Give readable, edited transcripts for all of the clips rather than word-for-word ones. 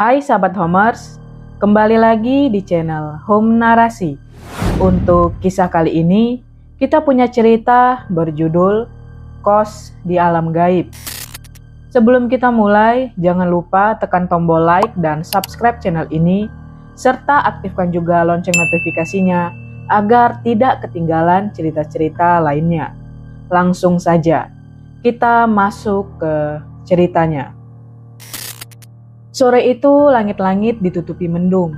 Hai sahabat Homers, kembali lagi di channel Home Narasi. Untuk kisah kali ini, kita punya cerita berjudul Kos di Alam Gaib. Sebelum kita mulai, jangan lupa tekan tombol like dan subscribe channel ini, serta aktifkan juga lonceng notifikasinya agar tidak ketinggalan cerita-cerita lainnya. Langsung saja, kita masuk ke ceritanya. Sore itu langit-langit ditutupi mendung.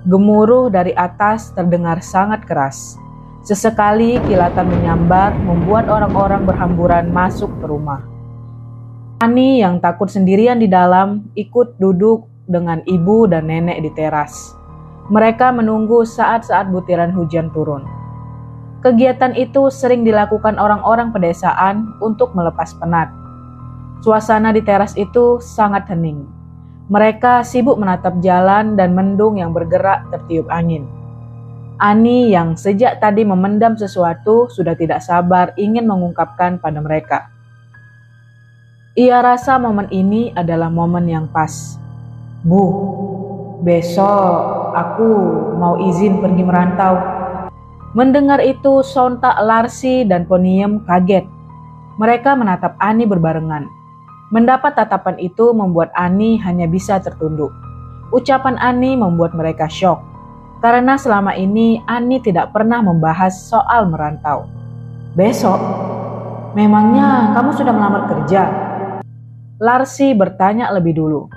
Gemuruh dari atas terdengar sangat keras. Sesekali kilatan menyambar membuat orang-orang berhamburan masuk ke rumah. Ani yang takut sendirian di dalam ikut duduk dengan ibu dan nenek di teras. Mereka menunggu saat-saat butiran hujan turun. Kegiatan itu sering dilakukan orang-orang pedesaan untuk melepas penat. Suasana di teras itu sangat hening. Mereka sibuk menatap jalan dan mendung yang bergerak tertiup angin. Ani yang sejak tadi memendam sesuatu sudah tidak sabar ingin mengungkapkan pada mereka. Ia rasa momen ini adalah momen yang pas. Bu, besok aku mau izin pergi merantau. Mendengar itu sontak Larsi dan Poniem kaget. Mereka menatap Ani berbarengan. Mendapat tatapan itu membuat Ani hanya bisa tertunduk. Ucapan Ani membuat mereka syok, karena selama ini Ani tidak pernah membahas soal merantau. Besok? Memangnya kamu sudah melamar kerja? Larsi bertanya lebih dulu.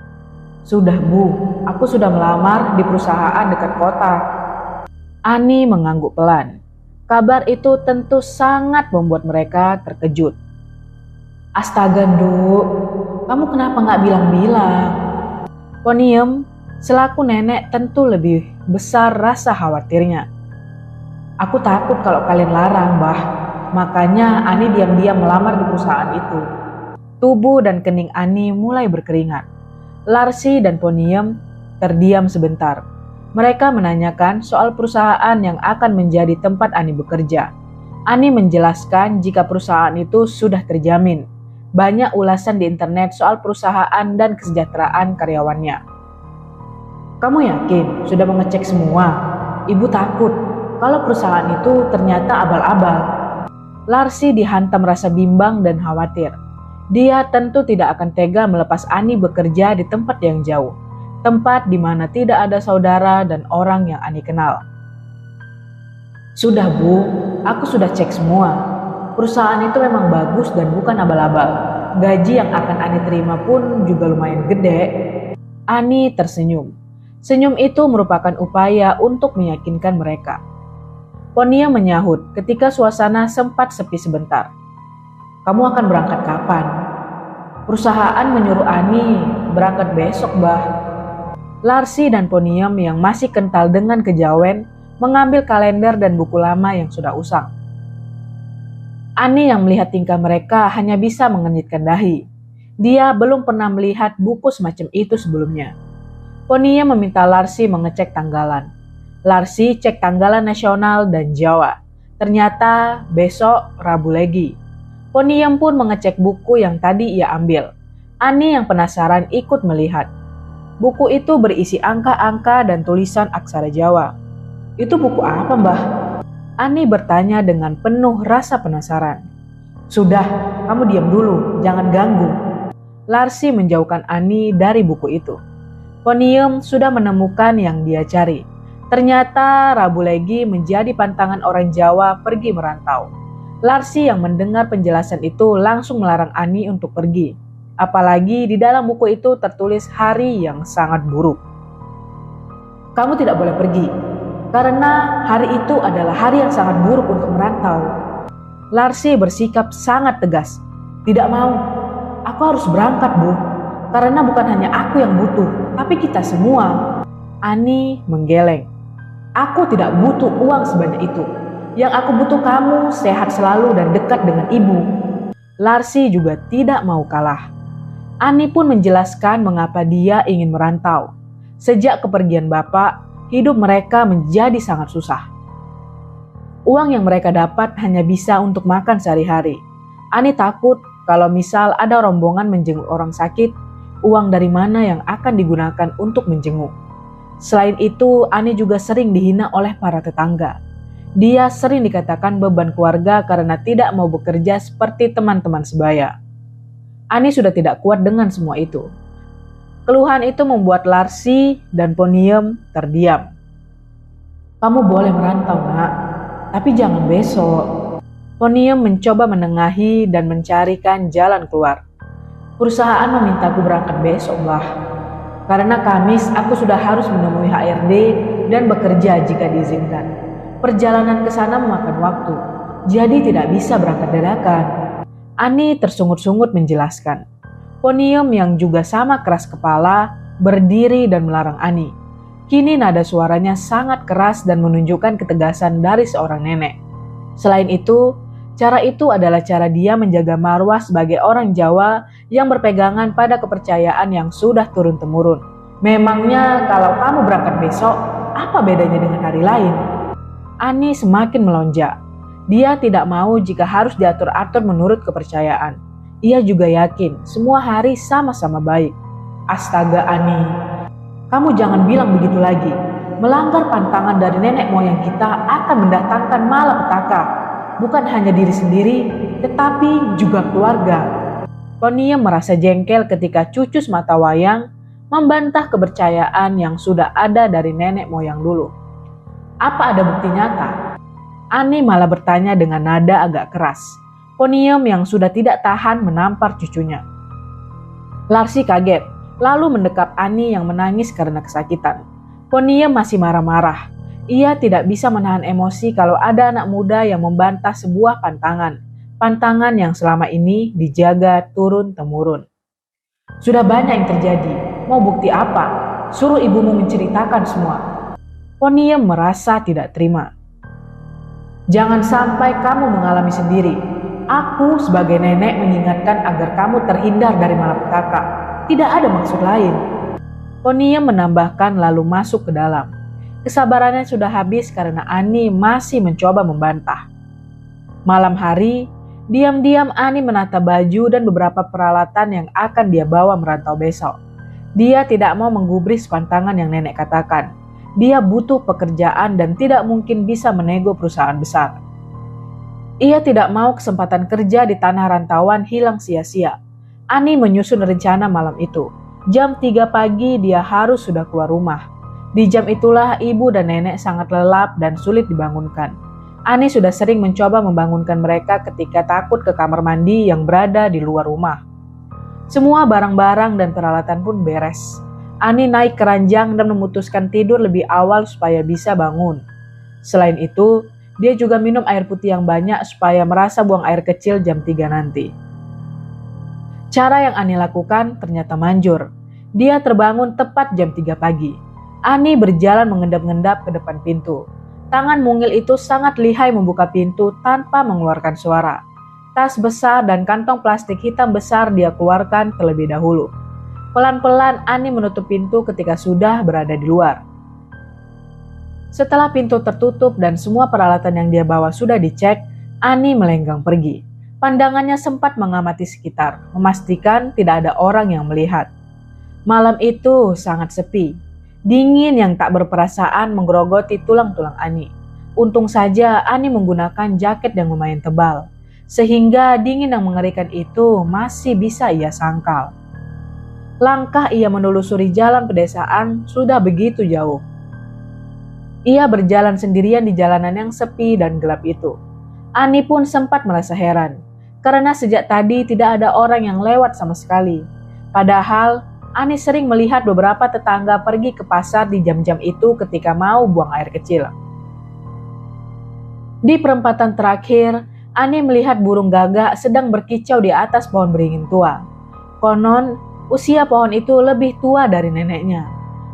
Sudah Bu, aku sudah melamar di perusahaan dekat kota. Ani mengangguk pelan. Kabar itu tentu sangat membuat mereka terkejut. Astaga, Nduk, kamu kenapa nggak bilang-bilang? Poniem, selaku nenek tentu lebih besar rasa khawatirnya. Aku takut kalau kalian larang, Mbah. Makanya Ani diam-diam melamar di perusahaan itu. Tubuh dan kening Ani mulai berkeringat. Larsi dan Poniem terdiam sebentar. Mereka menanyakan soal perusahaan yang akan menjadi tempat Ani bekerja. Ani menjelaskan jika perusahaan itu sudah terjamin. Banyak ulasan di internet soal perusahaan dan kesejahteraan karyawannya. Kamu yakin sudah mengecek semua? Ibu takut kalau perusahaan itu ternyata abal-abal. Larsi dihantam rasa bimbang dan khawatir. Dia tentu tidak akan tega melepas Ani bekerja di tempat yang jauh. Tempat di mana tidak ada saudara dan orang yang Ani kenal. Sudah Bu, aku sudah cek semua. Perusahaan itu memang bagus dan bukan abal-abal. Gaji yang akan Ani terima pun juga lumayan gede. Ani tersenyum. Senyum itu merupakan upaya untuk meyakinkan mereka. Ponia menyahut ketika suasana sempat sepi sebentar. Kamu akan berangkat kapan? Perusahaan menyuruh Ani berangkat besok, Mbah. Larsi dan Poniem yang masih kental dengan kejawen mengambil kalender dan buku lama yang sudah usang. Ani yang melihat tingkah mereka hanya bisa mengenyitkan dahi. Dia belum pernah melihat buku semacam itu sebelumnya. Poniem meminta Larsi mengecek tanggalan. Larsi cek tanggalan nasional dan Jawa. Ternyata besok Rabu Legi. Poniem pun mengecek buku yang tadi ia ambil. Ani yang penasaran ikut melihat. Buku itu berisi angka-angka dan tulisan aksara Jawa. Itu buku apa, Mbah? Ani bertanya dengan penuh rasa penasaran. Sudah, kamu diam dulu, jangan ganggu. Larsi menjauhkan Ani dari buku itu. Poniem sudah menemukan yang dia cari. Ternyata Rabu Legi menjadi pantangan orang Jawa pergi merantau. Larsi yang mendengar penjelasan itu langsung melarang Ani untuk pergi. Apalagi di dalam buku itu tertulis hari yang sangat buruk. Kamu tidak boleh pergi. Karena hari itu adalah hari yang sangat buruk untuk merantau. Larsi bersikap sangat tegas. Tidak mau. Aku harus berangkat, Bu. Karena bukan hanya aku yang butuh, tapi kita semua. Ani menggeleng. Aku tidak butuh uang sebanyak itu. Yang aku butuh kamu sehat selalu dan dekat dengan ibu. Larsi juga tidak mau kalah. Ani pun menjelaskan mengapa dia ingin merantau. Sejak kepergian bapak, hidup mereka menjadi sangat susah. Uang yang mereka dapat hanya bisa untuk makan sehari-hari. Ani takut kalau misal ada rombongan menjenguk orang sakit, Uang dari mana yang akan digunakan untuk menjenguk? Selain itu, Ani juga sering dihina oleh para tetangga. Dia sering dikatakan beban keluarga karena tidak mau bekerja seperti teman-teman sebaya. Ani sudah tidak kuat dengan semua itu. Keluhan itu membuat Larsi dan Ponium terdiam. "Kamu boleh merantau, Nak, tapi jangan besok." Ponium mencoba menengahi dan mencarikan jalan keluar. "Perusahaan memintaku berangkat besok, Mbah. Karena Kamis aku sudah harus menemui HRD dan bekerja jika diizinkan. Perjalanan ke sana memakan waktu, jadi tidak bisa berangkat dadakan." Ani tersungut-sungut menjelaskan. Ponium yang juga sama keras kepala berdiri dan melarang Ani. Kini nada suaranya sangat keras dan menunjukkan ketegasan dari seorang nenek. Selain itu, cara itu adalah cara dia menjaga marwah sebagai orang Jawa yang berpegangan pada kepercayaan yang sudah turun-temurun. "Memangnya kalau kamu berangkat besok, apa bedanya dengan hari lain?" Ani semakin melonjak. Dia tidak mau jika harus diatur-atur menurut kepercayaan. Ia juga yakin semua hari sama-sama baik. "Astaga Ani, kamu jangan bilang begitu lagi. Melanggar pantangan dari nenek moyang kita akan mendatangkan malapetaka. Bukan hanya diri sendiri, tetapi juga keluarga." Ponium merasa jengkel ketika cucus mata wayang membantah kepercayaan yang sudah ada dari nenek moyang dulu. "Apa ada bukti nyata?" Ani malah bertanya dengan nada agak keras. Ponium yang sudah tidak tahan menampar cucunya. Larsi kaget, lalu mendekap Ani yang menangis karena kesakitan. Ponium masih marah-marah. Ia tidak bisa menahan emosi kalau ada anak muda yang membantah sebuah pantangan yang selama ini dijaga turun-temurun. "Sudah banyak yang terjadi, mau bukti apa? Suruh ibumu menceritakan semua." Ponium merasa tidak terima. "Jangan sampai kamu mengalami sendiri. Aku sebagai nenek mengingatkan agar kamu terhindar dari malapetaka. Tidak ada maksud lain." Ponium menambahkan lalu masuk ke dalam. Kesabarannya sudah habis karena Ani masih mencoba membantah. Malam hari, diam-diam Ani menata baju dan beberapa peralatan yang akan dia bawa merantau besok. Dia tidak mau menggubris pantangan yang nenek katakan. Dia butuh pekerjaan dan tidak mungkin bisa menego perusahaan besar. Ia tidak mau kesempatan kerja di tanah rantauan hilang sia-sia. Ani menyusun rencana malam itu. Jam 3 pagi dia harus sudah keluar rumah. Di jam itulah ibu dan nenek sangat lelap dan sulit dibangunkan. Ani sudah sering mencoba membangunkan mereka ketika takut ke kamar mandi yang berada di luar rumah. Semua barang-barang dan peralatan pun beres. Ani naik ke ranjang dan memutuskan tidur lebih awal supaya bisa bangun. Selain itu, dia juga minum air putih yang banyak supaya merasa buang air kecil jam 3 nanti. Cara yang Ani lakukan ternyata manjur. Dia terbangun tepat jam 3 pagi. Ani berjalan mengendap-endap ke depan pintu. Tangan mungil itu sangat lihai membuka pintu tanpa mengeluarkan suara. Tas besar dan kantong plastik hitam besar dia keluarkan terlebih dahulu. Pelan-pelan Ani menutup pintu ketika sudah berada di luar. Setelah pintu tertutup dan semua peralatan yang dia bawa sudah dicek, Ani melenggang pergi. Pandangannya sempat mengamati sekitar, memastikan tidak ada orang yang melihat. Malam itu sangat sepi. Dingin yang tak berperasaan menggerogoti tulang-tulang Ani. Untung saja Ani menggunakan jaket yang lumayan tebal, sehingga dingin yang mengerikan itu masih bisa ia sangkal. Langkah ia menelusuri jalan pedesaan sudah begitu jauh. Ia berjalan sendirian di jalanan yang sepi dan gelap itu. Ani pun sempat merasa heran, karena sejak tadi tidak ada orang yang lewat sama sekali. Padahal, Ani sering melihat beberapa tetangga pergi ke pasar di jam-jam itu ketika mau buang air kecil. Di perempatan terakhir, Ani melihat burung gagak sedang berkicau di atas pohon beringin tua. Konon, usia pohon itu lebih tua dari neneknya.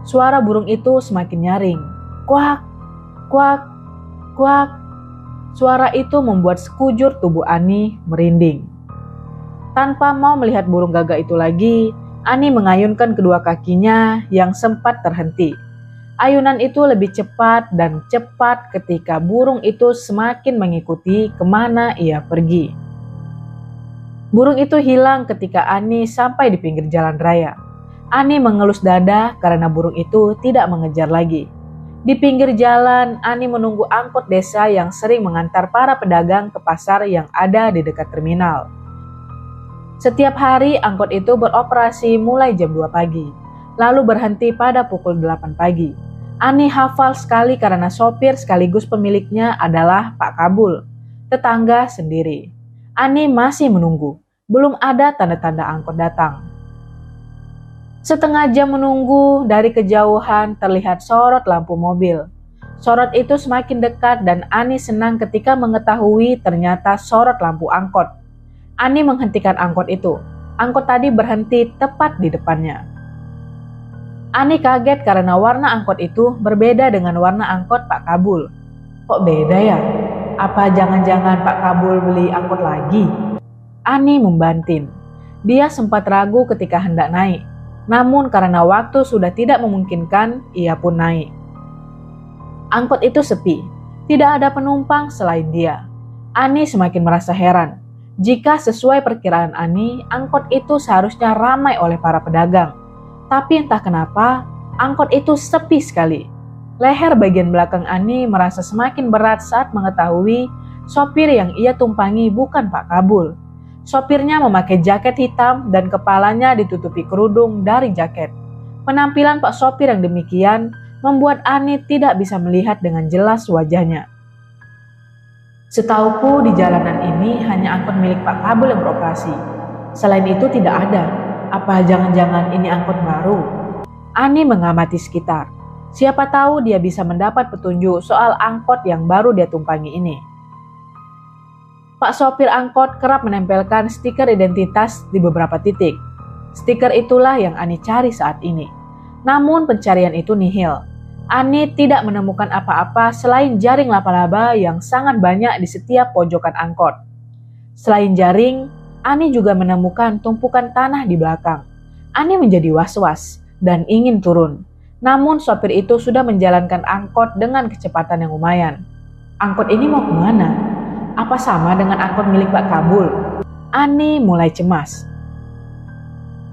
Suara burung itu semakin nyaring. Kuak, kuak, kuak. Suara itu membuat sekujur tubuh Ani merinding. Tanpa mau melihat burung gagak itu lagi, Ani mengayunkan kedua kakinya yang sempat terhenti. Ayunan itu lebih cepat dan cepat ketika burung itu semakin mengikuti kemana ia pergi. Burung itu hilang ketika Ani sampai di pinggir jalan raya. Ani mengelus dada karena burung itu tidak mengejar lagi. Di pinggir jalan, Ani menunggu angkot desa yang sering mengantar para pedagang ke pasar yang ada di dekat terminal. Setiap hari angkot itu beroperasi mulai jam 2 pagi, lalu berhenti pada pukul 8 pagi. Ani hafal sekali karena sopir sekaligus pemiliknya adalah Pak Kabul, tetangga sendiri. Ani masih menunggu, belum ada tanda-tanda angkot datang. Setengah jam menunggu, dari kejauhan terlihat sorot lampu mobil. Sorot itu semakin dekat dan Ani senang ketika mengetahui ternyata sorot lampu angkot. Ani menghentikan angkot itu. Angkot tadi berhenti tepat di depannya. Ani kaget karena warna angkot itu berbeda dengan warna angkot Pak Kabul. Kok beda ya? Apa jangan-jangan Pak Kabul beli angkot lagi? Ani membanting. Dia sempat ragu ketika hendak naik. Namun karena waktu sudah tidak memungkinkan, ia pun naik. Angkot itu sepi, tidak ada penumpang selain dia. Ani semakin merasa heran. Jika sesuai perkiraan Ani, angkot itu seharusnya ramai oleh para pedagang. Tapi entah kenapa, angkot itu sepi sekali. Leher bagian belakang Ani merasa semakin berat saat mengetahui sopir yang ia tumpangi bukan Pak Kabul. Sopirnya memakai jaket hitam dan kepalanya ditutupi kerudung dari jaket. Penampilan Pak Sopir yang demikian membuat Ani tidak bisa melihat dengan jelas wajahnya. Setauku di jalanan ini hanya angkot milik Pak Kabul yang beroperasi. Selain itu tidak ada. Apa jangan-jangan ini angkot baru? Ani mengamati sekitar. Siapa tahu dia bisa mendapat petunjuk soal angkot yang baru dia tumpangi ini. Pak sopir angkot kerap menempelkan stiker identitas di beberapa titik. Stiker itulah yang Ani cari saat ini. Namun pencarian itu nihil. Ani tidak menemukan apa-apa selain jaring laba-laba yang sangat banyak di setiap pojokan angkot. Selain jaring, Ani juga menemukan tumpukan tanah di belakang. Ani menjadi was-was dan ingin turun. Namun sopir itu sudah menjalankan angkot dengan kecepatan yang lumayan. Angkot ini mau kemana? Apa sama dengan angkot milik Pak Kabul? Ani mulai cemas.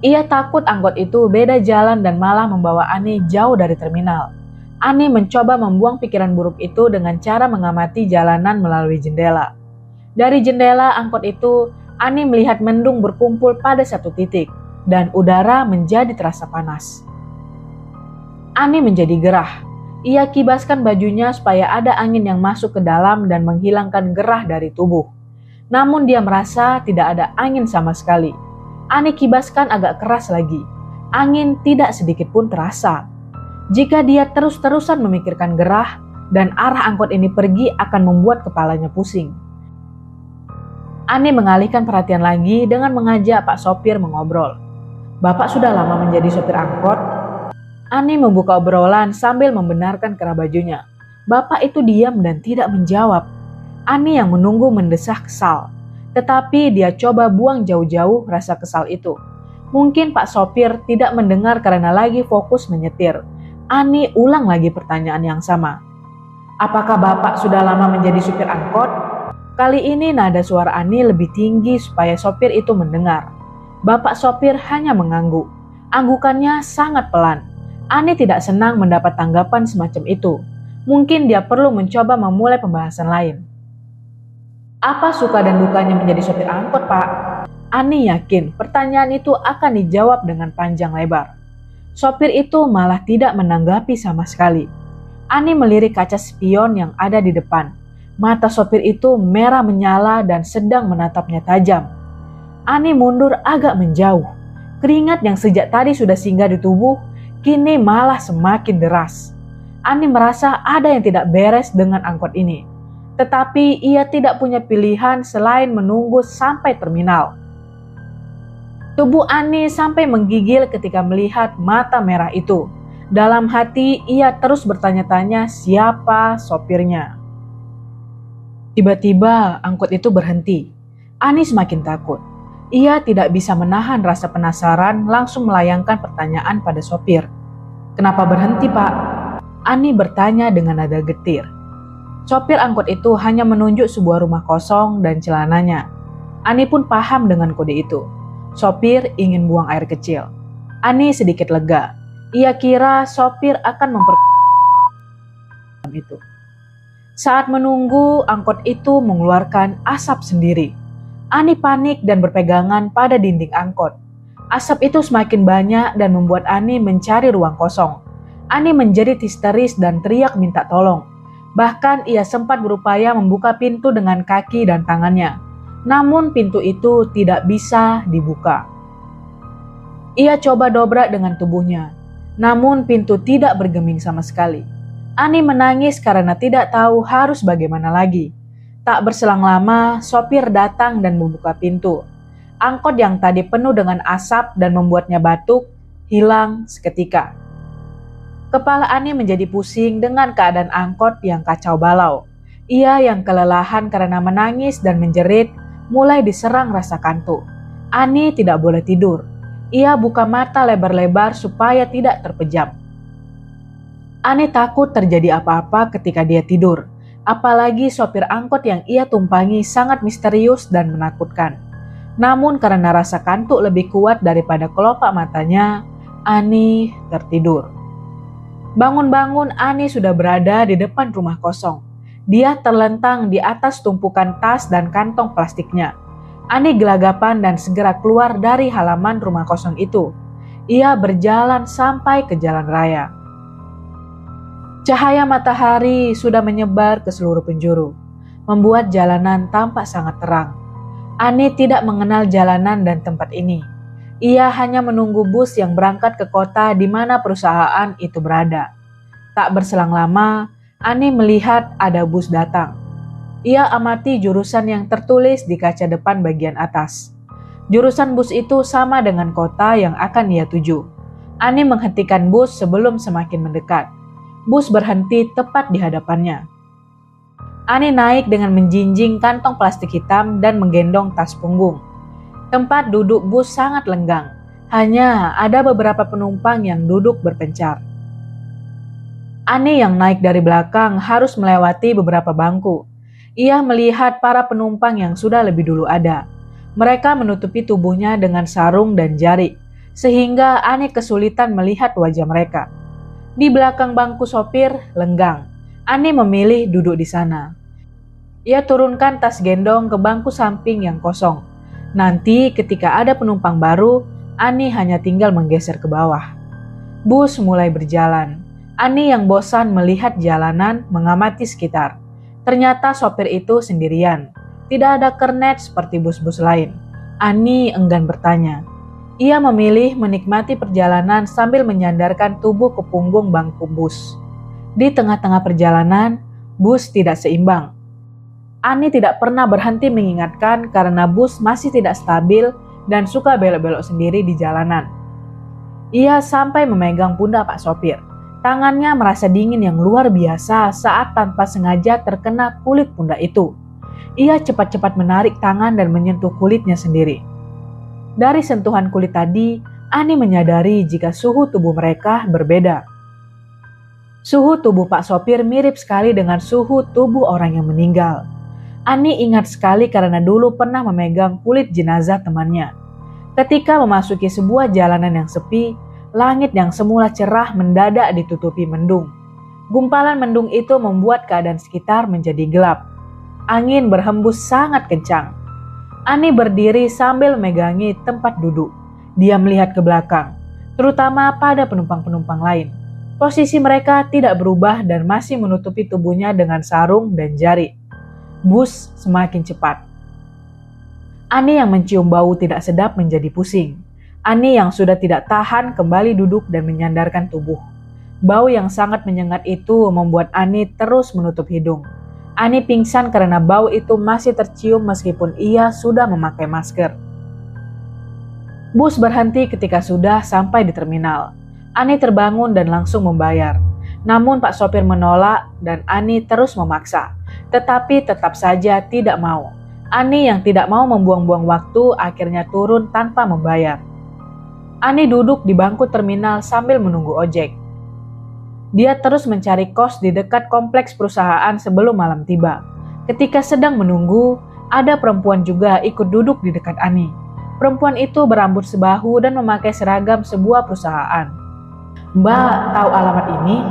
Ia takut angkot itu beda jalan dan malah membawa Ani jauh dari terminal. Ani mencoba membuang pikiran buruk itu dengan cara mengamati jalanan melalui jendela. Dari jendela angkot itu, Ani melihat mendung berkumpul pada satu titik dan udara menjadi terasa panas. Ani menjadi gerah. Ia kibaskan bajunya supaya ada angin yang masuk ke dalam dan menghilangkan gerah dari tubuh. Namun dia merasa tidak ada angin sama sekali. Ani kibaskan agak keras lagi. Angin tidak sedikit pun terasa. Jika dia terus-terusan memikirkan gerah dan arah angkot ini pergi akan membuat kepalanya pusing. Ani mengalihkan perhatian lagi dengan mengajak Pak Sopir mengobrol. Bapak sudah lama menjadi sopir angkot? Ani membuka obrolan sambil membenarkan kerah bajunya. Bapak itu diam dan tidak menjawab. Ani yang menunggu mendesah kesal. Tetapi dia coba buang jauh-jauh rasa kesal itu. Mungkin Pak Sopir tidak mendengar karena lagi fokus menyetir. Ani ulang lagi pertanyaan yang sama. Apakah Bapak sudah lama menjadi supir angkot? Kali ini nada suara Ani lebih tinggi supaya sopir itu mendengar. Bapak Sopir hanya mengangguk. Anggukannya sangat pelan. Ani tidak senang mendapat tanggapan semacam itu. Mungkin dia perlu mencoba memulai pembahasan lain. Apa suka dan dukanya menjadi sopir angkot, Pak? Ani yakin pertanyaan itu akan dijawab dengan panjang lebar. Sopir itu malah tidak menanggapi sama sekali. Ani melirik kaca spion yang ada di depan. Mata sopir itu merah menyala dan sedang menatapnya tajam. Ani mundur agak menjauh. Keringat yang sejak tadi sudah singgah di tubuh kini malah semakin deras. Ani merasa ada yang tidak beres dengan angkot ini. Tetapi ia tidak punya pilihan selain menunggu sampai terminal. Tubuh Ani sampai menggigil ketika melihat mata merah itu. Dalam hati ia terus bertanya-tanya siapa sopirnya. Tiba-tiba angkot itu berhenti. Ani semakin takut. Ia tidak bisa menahan rasa penasaran langsung melayangkan pertanyaan pada sopir. Kenapa berhenti, Pak? Ani bertanya dengan nada getir. Sopir angkot itu hanya menunjuk sebuah rumah kosong dan celananya. Ani pun paham dengan kode itu. Sopir ingin buang air kecil. Ani sedikit lega. Ia kira sopir akan itu. Saat menunggu, angkot itu mengeluarkan asap sendiri. Ani panik dan berpegangan pada dinding angkot. Asap itu semakin banyak dan membuat Ani mencari ruang kosong. Ani menjerit histeris dan teriak minta tolong. Bahkan ia sempat berupaya membuka pintu dengan kaki dan tangannya. Namun pintu itu tidak bisa dibuka. Ia coba dobrak dengan tubuhnya. Namun pintu tidak bergeming sama sekali. Ani menangis karena tidak tahu harus bagaimana lagi. Tak berselang lama, sopir datang dan membuka pintu. Angkot yang tadi penuh dengan asap dan membuatnya batuk, hilang seketika. Kepala Ani menjadi pusing dengan keadaan angkot yang kacau balau. Ia yang kelelahan karena menangis dan menjerit, mulai diserang rasa kantuk. Ani tidak boleh tidur. Ia buka mata lebar-lebar supaya tidak terpejam. Ani takut terjadi apa-apa ketika dia tidur. Apalagi sopir angkot yang ia tumpangi sangat misterius dan menakutkan. Namun karena rasa kantuk lebih kuat daripada kelopak matanya, Ani tertidur. Bangun-bangun Ani sudah berada di depan rumah kosong. Dia terlentang di atas tumpukan tas dan kantong plastiknya. Ani gelagapan dan segera keluar dari halaman rumah kosong itu. Ia berjalan sampai ke jalan raya. Cahaya matahari sudah menyebar ke seluruh penjuru, membuat jalanan tampak sangat terang. Ani tidak mengenal jalanan dan tempat ini. Ia hanya menunggu bus yang berangkat ke kota di mana perusahaan itu berada. Tak berselang lama, Ani melihat ada bus datang. Ia amati jurusan yang tertulis di kaca depan bagian atas. Jurusan bus itu sama dengan kota yang akan ia tuju. Ani menghentikan bus sebelum semakin mendekat. Bus berhenti tepat di hadapannya. Ani naik dengan menjinjing kantong plastik hitam dan menggendong tas punggung. Tempat duduk bus sangat lenggang. Hanya ada beberapa penumpang yang duduk berpencar. Ani yang naik dari belakang harus melewati beberapa bangku. Ia melihat para penumpang yang sudah lebih dulu ada. Mereka menutupi tubuhnya dengan sarung dan jari, sehingga Ani kesulitan melihat wajah mereka. Di belakang bangku sopir, lenggang. Ani memilih duduk di sana. Ia turunkan tas gendong ke bangku samping yang kosong. Nanti ketika ada penumpang baru, Ani hanya tinggal menggeser ke bawah. Bus mulai berjalan. Ani yang bosan melihat jalanan mengamati sekitar. Ternyata sopir itu sendirian. Tidak ada kernet seperti bus-bus lain. Ani enggan bertanya. Ia memilih menikmati perjalanan sambil menyandarkan tubuh ke punggung bangku bus. Di tengah-tengah perjalanan, bus tidak seimbang. Ani tidak pernah berhenti mengingatkan karena bus masih tidak stabil dan suka belok-belok sendiri di jalanan. Ia sampai memegang pundak Pak Sopir. Tangannya merasa dingin yang luar biasa saat tanpa sengaja terkena kulit pundak itu. Ia cepat-cepat menarik tangan dan menyentuh kulitnya sendiri. Dari sentuhan kulit tadi, Ani menyadari jika suhu tubuh mereka berbeda. Suhu tubuh Pak Sopir mirip sekali dengan suhu tubuh orang yang meninggal. Ani ingat sekali karena dulu pernah memegang kulit jenazah temannya. Ketika memasuki sebuah jalanan yang sepi, langit yang semula cerah mendadak ditutupi mendung. Gumpalan mendung itu membuat keadaan sekitar menjadi gelap. Angin berhembus sangat kencang. Ani berdiri sambil memegangi tempat duduk. Dia melihat ke belakang, terutama pada penumpang-penumpang lain. Posisi mereka tidak berubah dan masih menutupi tubuhnya dengan sarung dan jari. Bus semakin cepat. Ani yang mencium bau tidak sedap menjadi pusing. Ani yang sudah tidak tahan kembali duduk dan menyandarkan tubuh. Bau yang sangat menyengat itu membuat Ani terus menutup hidung. Ani pingsan karena bau itu masih tercium meskipun ia sudah memakai masker. Bus berhenti ketika sudah sampai di terminal. Ani terbangun dan langsung membayar. Namun Pak Sopir menolak dan Ani terus memaksa. Tetapi tetap saja tidak mau. Ani yang tidak mau membuang-buang waktu akhirnya turun tanpa membayar. Ani duduk di bangku terminal sambil menunggu ojek. Dia terus mencari kos di dekat kompleks perusahaan sebelum malam tiba. Ketika sedang menunggu, ada perempuan juga ikut duduk di dekat Ani. Perempuan itu berambut sebahu dan memakai seragam sebuah perusahaan. "Mbak, tahu alamat ini?"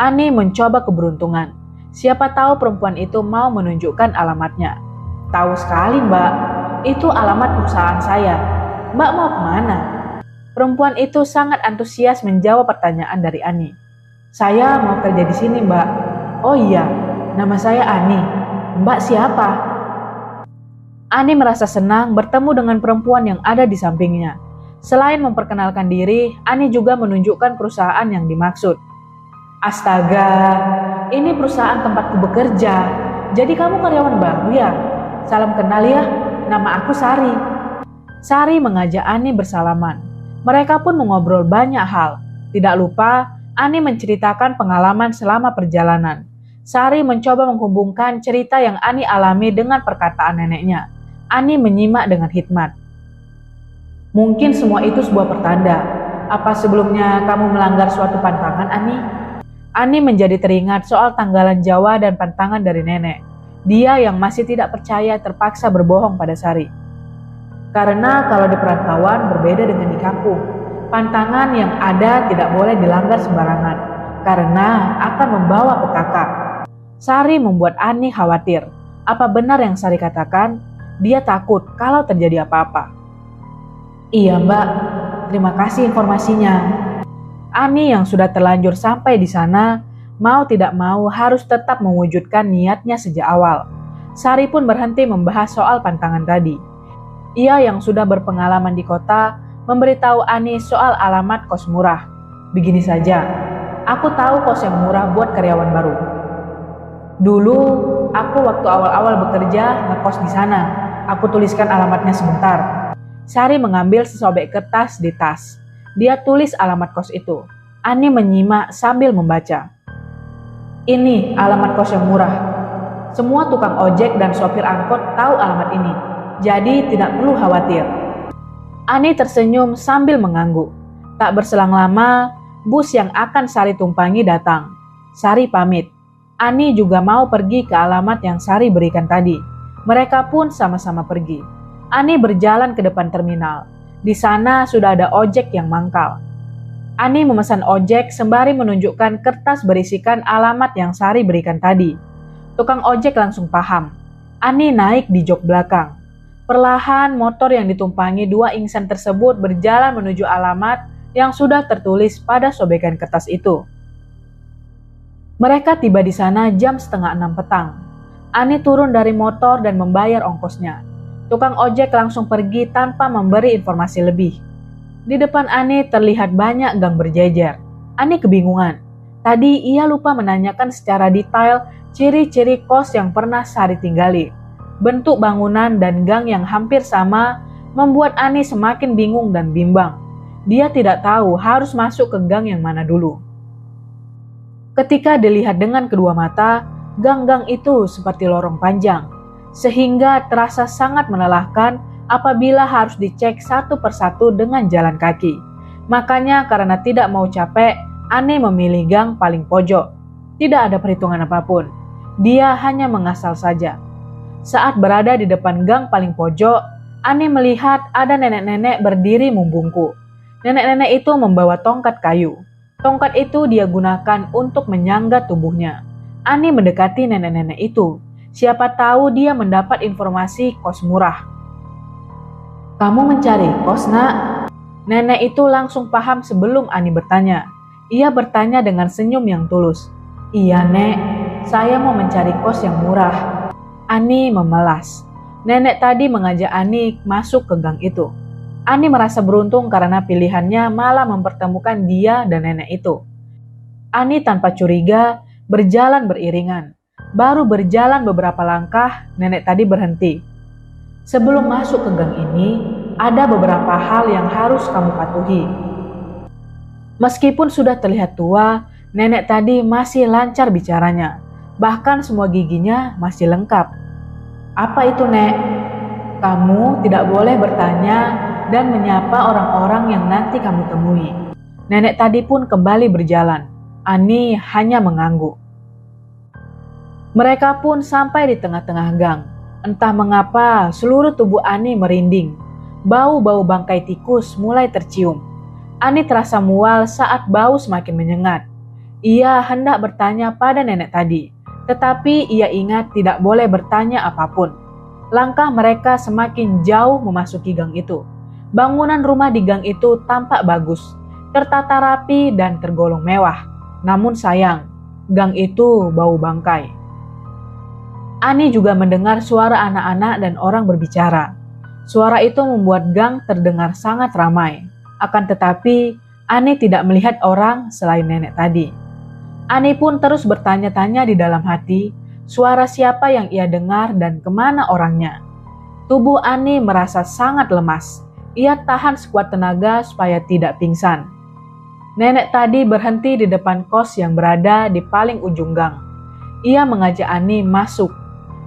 Ani mencoba keberuntungan. Siapa tahu perempuan itu mau menunjukkan alamatnya. "Tahu sekali, Mbak. Itu alamat perusahaan saya. Mbak mau kemana?" Perempuan itu sangat antusias menjawab pertanyaan dari Ani. "Saya mau kerja di sini, Mbak." "Oh iya, nama saya Ani. Mbak siapa?" Ani merasa senang bertemu dengan perempuan yang ada di sampingnya. Selain memperkenalkan diri, Ani juga menunjukkan perusahaan yang dimaksud. "Astaga, ini perusahaan tempatku bekerja. Jadi kamu karyawan baru ya? Salam kenal ya, nama aku Sari." Sari mengajak Ani bersalaman. Mereka pun mengobrol banyak hal. Tidak lupa, Ani menceritakan pengalaman selama perjalanan. Sari mencoba menghubungkan cerita yang Ani alami dengan perkataan neneknya. Ani menyimak dengan hikmat. "Mungkin semua itu sebuah pertanda. Apa sebelumnya kamu melanggar suatu pantangan, Ani?" Ani menjadi teringat soal tanggalan Jawa dan pantangan dari nenek. Dia yang masih tidak percaya terpaksa berbohong pada Sari. "Karena kalau di perantauan berbeda dengan di kampung. Pantangan yang ada tidak boleh dilanggar sembarangan, karena akan membawa petaka." Sari membuat Ani khawatir. Apa benar yang Sari katakan? Dia takut kalau terjadi apa-apa. "Iya, Mbak. Terima kasih informasinya." Ani yang sudah terlanjur sampai di sana, mau tidak mau harus tetap mewujudkan niatnya sejak awal. Sari pun berhenti membahas soal pantangan tadi. Ia yang sudah berpengalaman di kota, memberitahu Ani soal alamat kos murah. "Begini saja, aku tahu kos yang murah buat karyawan baru. Dulu, aku waktu awal-awal bekerja ngekos di sana. Aku tuliskan alamatnya sebentar." Sari mengambil sesobek kertas di tas. Dia tulis alamat kos itu. Ani menyimak sambil membaca. "Ini alamat kos yang murah. Semua tukang ojek dan sopir angkot tahu alamat ini. Jadi tidak perlu khawatir." Ani tersenyum sambil mengangguk. Tak berselang lama, bus yang akan Sari tumpangi datang. Sari pamit. Ani juga mau pergi ke alamat yang Sari berikan tadi. Mereka pun sama-sama pergi. Ani berjalan ke depan terminal. Di sana sudah ada ojek yang mangkal. Ani memesan ojek sembari menunjukkan kertas berisikan alamat yang Sari berikan tadi. Tukang ojek langsung paham. Ani naik di jok belakang. Perlahan motor yang ditumpangi dua insan tersebut berjalan menuju alamat yang sudah tertulis pada sobekan kertas itu. Mereka tiba di sana jam 5:30 petang. Ani turun dari motor dan membayar ongkosnya. Tukang ojek langsung pergi tanpa memberi informasi lebih. Di depan Ani terlihat banyak gang berjejer. Ani kebingungan. Tadi ia lupa menanyakan secara detail ciri-ciri kos yang pernah Sari tinggali. Bentuk bangunan dan gang yang hampir sama membuat Ani semakin bingung dan bimbang. Dia tidak tahu harus masuk ke gang yang mana dulu. Ketika dilihat dengan kedua mata, gang-gang itu seperti lorong panjang, sehingga terasa sangat melelahkan apabila harus dicek satu persatu dengan jalan kaki. Makanya karena tidak mau capek, Ani memilih gang paling pojok. Tidak ada perhitungan apapun. Dia hanya mengasal saja. Saat berada di depan gang paling pojok, Ani melihat ada nenek-nenek berdiri membungkuk. Nenek-nenek itu membawa tongkat kayu. Tongkat itu dia gunakan untuk menyangga tubuhnya. Ani mendekati nenek-nenek itu. Siapa tahu dia mendapat informasi kos murah. "Kamu mencari kos, Nak?" Nenek itu langsung paham sebelum Ani bertanya. Ia bertanya dengan senyum yang tulus. "Iya, Nek. Saya mau mencari kos yang murah." Ani memelas. Nenek tadi mengajak Ani masuk ke gang itu. Ani merasa beruntung karena pilihannya malah mempertemukan dia dan nenek itu. Ani tanpa curiga berjalan beriringan. Baru berjalan beberapa langkah, nenek tadi berhenti. "Sebelum masuk ke gang ini, ada beberapa hal yang harus kamu patuhi." Meskipun sudah terlihat tua, nenek tadi masih lancar bicaranya. Bahkan semua giginya masih lengkap. "Apa itu, Nek?" "Kamu tidak boleh bertanya dan menyapa orang-orang yang nanti kamu temui." Nenek tadi pun kembali berjalan. Ani hanya mengangguk. Mereka pun sampai di tengah-tengah gang. Entah mengapa seluruh tubuh Ani merinding. Bau-bau bangkai tikus mulai tercium. Ani terasa mual saat bau semakin menyengat. Ia hendak bertanya pada nenek tadi, tetapi ia ingat tidak boleh bertanya apapun. Langkah mereka semakin jauh memasuki gang itu. Bangunan rumah di gang itu tampak bagus, tertata rapi dan tergolong mewah. Namun sayang, gang itu bau bangkai. Ani juga mendengar suara anak-anak dan orang berbicara. Suara itu membuat gang terdengar sangat ramai. Akan tetapi, Ani tidak melihat orang selain nenek tadi. Ani pun terus bertanya-tanya di dalam hati, suara siapa yang ia dengar dan kemana orangnya. Tubuh Ani merasa sangat lemas. Ia tahan sekuat tenaga supaya tidak pingsan. Nenek tadi berhenti di depan kos yang berada di paling ujung gang. Ia mengajak Ani masuk.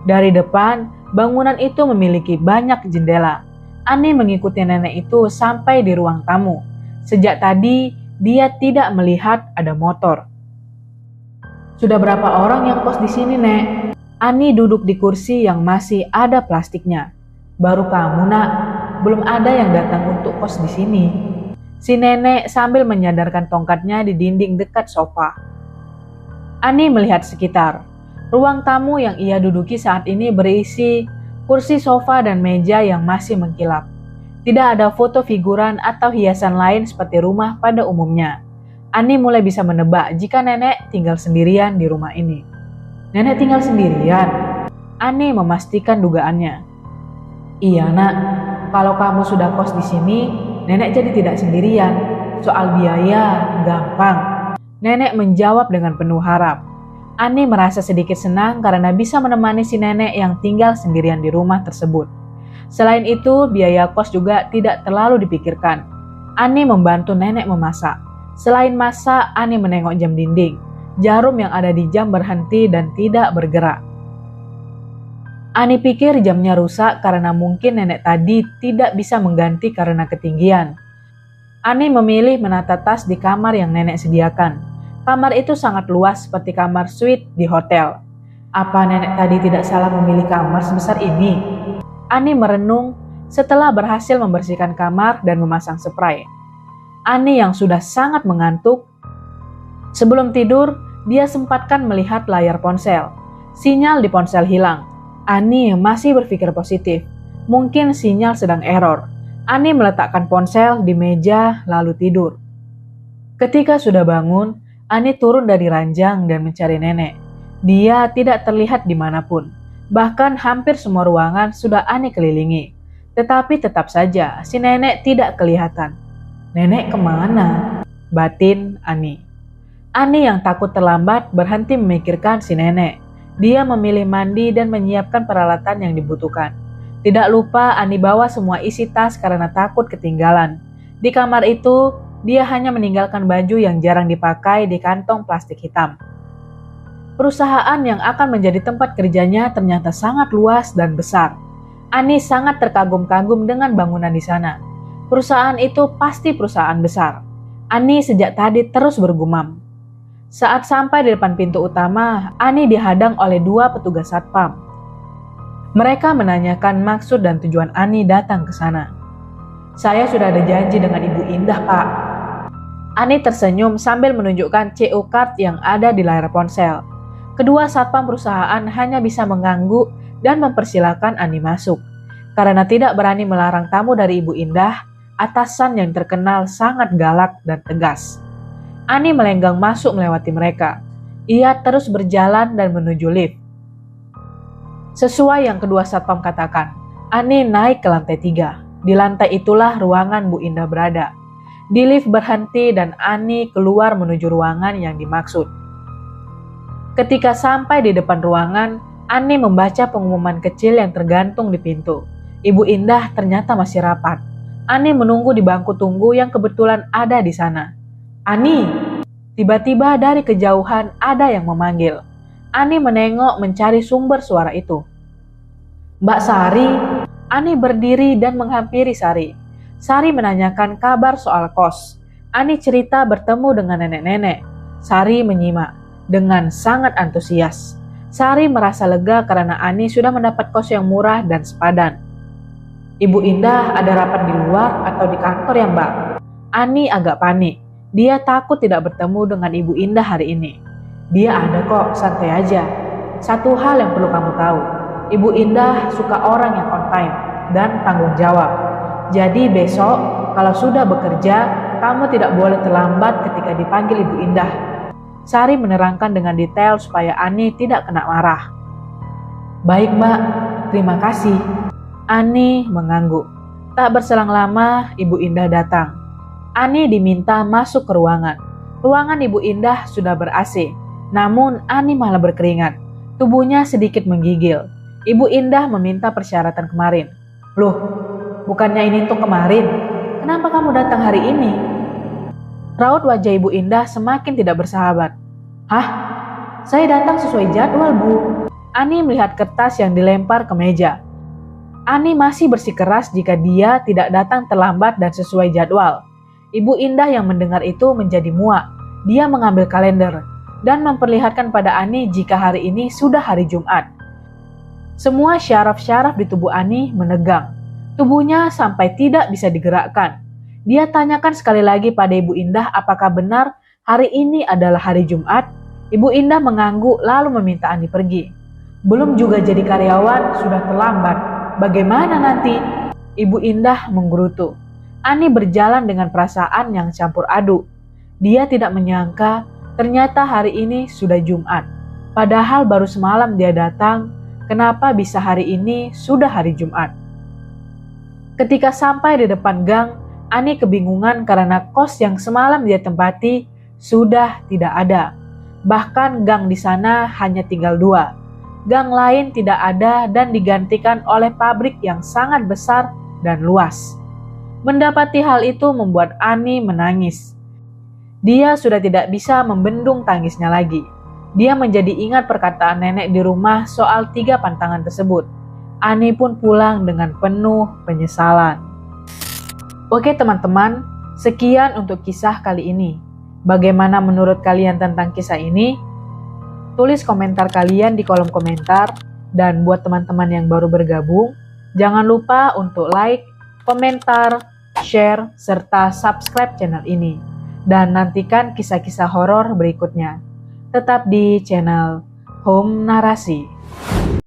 Dari depan, bangunan itu memiliki banyak jendela. Ani mengikuti nenek itu sampai di ruang tamu. Sejak tadi, dia tidak melihat ada motor. Sudah berapa orang yang kos di sini, Nek? Ani duduk di kursi yang masih ada plastiknya. Baru kamu, Nak. Belum ada yang datang untuk kos di sini. Si nenek sambil menyadarkan tongkatnya di dinding dekat sofa. Ani melihat sekitar. Ruang tamu yang ia duduki saat ini berisi kursi sofa dan meja yang masih mengkilap. Tidak ada foto figuran atau hiasan lain seperti rumah pada umumnya. Ani mulai bisa menebak jika nenek tinggal sendirian di rumah ini. Nenek tinggal sendirian? Ani memastikan dugaannya. Iya, Nak. Kalau kamu sudah kos di sini, nenek jadi tidak sendirian. Soal biaya, gampang. Nenek menjawab dengan penuh harap. Ani merasa sedikit senang karena bisa menemani si nenek yang tinggal sendirian di rumah tersebut. Selain itu, biaya kos juga tidak terlalu dipikirkan. Ani membantu nenek memasak. Selain masak, Ani menengok jam dinding. Jarum yang ada di jam berhenti dan tidak bergerak. Ani pikir jamnya rusak karena mungkin nenek tadi tidak bisa mengganti karena ketinggian. Ani memilih menata tas di kamar yang nenek sediakan. Kamar itu sangat luas seperti kamar suite di hotel. Apa nenek tadi tidak salah memilih kamar sebesar ini? Ani merenung setelah berhasil membersihkan kamar dan memasang spray. Ani yang sudah sangat mengantuk. Sebelum tidur, dia sempatkan melihat layar ponsel. Sinyal di ponsel hilang. Ani masih berpikir positif. Mungkin sinyal sedang error. Ani meletakkan ponsel di meja lalu tidur. Ketika sudah bangun, Ani turun dari ranjang dan mencari nenek. Dia tidak terlihat dimanapun. Bahkan hampir semua ruangan sudah Ani kelilingi. Tetapi tetap saja si nenek tidak kelihatan. Nenek kemana? Batin Ani. Ani yang takut terlambat berhenti memikirkan si nenek. Dia memilih mandi dan menyiapkan peralatan yang dibutuhkan. Tidak lupa Ani bawa semua isi tas karena takut ketinggalan. Di kamar itu, dia hanya meninggalkan baju yang jarang dipakai di kantong plastik hitam. Perusahaan yang akan menjadi tempat kerjanya ternyata sangat luas dan besar. Ani sangat terkagum-kagum dengan bangunan di sana. Perusahaan itu pasti perusahaan besar. Ani sejak tadi terus bergumam. Saat sampai di depan pintu utama, Ani dihadang oleh 2 petugas satpam. Mereka menanyakan maksud dan tujuan Ani datang ke sana. Saya sudah ada janji dengan Ibu Indah, Pak. Ani tersenyum sambil menunjukkan CO card yang ada di layar ponsel. Kedua satpam perusahaan hanya bisa mengangguk dan mempersilahkan Ani masuk. Karena tidak berani melarang tamu dari Ibu Indah, atasan yang terkenal sangat galak dan tegas. Ani melenggang masuk melewati mereka. Ia terus berjalan dan menuju lift. Sesuai yang kedua satpam katakan, Ani naik ke lantai 3. Di lantai itulah ruangan Bu Indah berada. Di lift berhenti dan Ani keluar menuju ruangan yang dimaksud. Ketika sampai di depan ruangan, Ani membaca pengumuman kecil yang tergantung di pintu. Ibu Indah ternyata masih rapat. Ani menunggu di bangku tunggu yang kebetulan ada di sana. Ani! Tiba-tiba dari kejauhan ada yang memanggil. Ani menengok mencari sumber suara itu. Mbak Sari! Ani berdiri dan menghampiri Sari. Sari menanyakan kabar soal kos. Ani cerita bertemu dengan nenek-nenek. Sari menyimak dengan sangat antusias. Sari merasa lega karena Ani sudah mendapat kos yang murah dan sepadan. Ibu Indah ada rapat di luar atau di kantor ya Mbak? Ani agak panik. Dia takut tidak bertemu dengan Ibu Indah hari ini. Dia ada kok, santai aja. Satu hal yang perlu kamu tahu, Ibu Indah suka orang yang on time dan tanggung jawab. Jadi besok kalau sudah bekerja, kamu tidak boleh terlambat ketika dipanggil Ibu Indah. Sari menerangkan dengan detail supaya Ani tidak kena marah. Baik Mbak, terima kasih. Ani mengangguk. Tak berselang lama, Ibu Indah datang. Ani diminta masuk ke ruangan. Ruangan Ibu Indah sudah ber-AC, namun Ani malah berkeringat. Tubuhnya sedikit menggigil. Ibu Indah meminta persyaratan kemarin. Loh, bukannya ini untuk kemarin? Kenapa kamu datang hari ini? Raut wajah Ibu Indah semakin tidak bersahabat. Hah? Saya datang sesuai jadwal, Bu. Ani melihat kertas yang dilempar ke meja. Ani masih bersikeras jika dia tidak datang terlambat dan sesuai jadwal. Ibu Indah yang mendengar itu menjadi muak. Dia mengambil kalender dan memperlihatkan pada Ani jika hari ini sudah hari Jumat. Semua syaraf-syaraf di tubuh Ani menegang. Tubuhnya sampai tidak bisa digerakkan. Dia tanyakan sekali lagi pada Ibu Indah apakah benar hari ini adalah hari Jumat. Ibu Indah mengangguk lalu meminta Ani pergi. Belum juga jadi karyawan sudah terlambat. Bagaimana nanti? Ibu Indah menggerutu. Ani berjalan dengan perasaan yang campur aduk. Dia tidak menyangka ternyata hari ini sudah Jumat. Padahal baru semalam dia datang. Kenapa bisa hari ini sudah hari Jumat? Ketika sampai di depan gang, Ani kebingungan karena kos yang semalam dia tempati sudah tidak ada. Bahkan gang di sana hanya tinggal 2. Gang lain tidak ada dan digantikan oleh pabrik yang sangat besar dan luas. Mendapati hal itu membuat Ani menangis. Dia sudah tidak bisa membendung tangisnya lagi. Dia menjadi ingat perkataan nenek di rumah soal 3 pantangan tersebut. Ani pun pulang dengan penuh penyesalan. Oke teman-teman, sekian untuk kisah kali ini. Bagaimana menurut kalian tentang kisah ini? Tulis komentar kalian di kolom komentar. Dan buat teman-teman yang baru bergabung, jangan lupa untuk like, komentar, share, serta subscribe channel ini. Dan nantikan kisah-kisah horor berikutnya. Tetap di channel Home Narasi.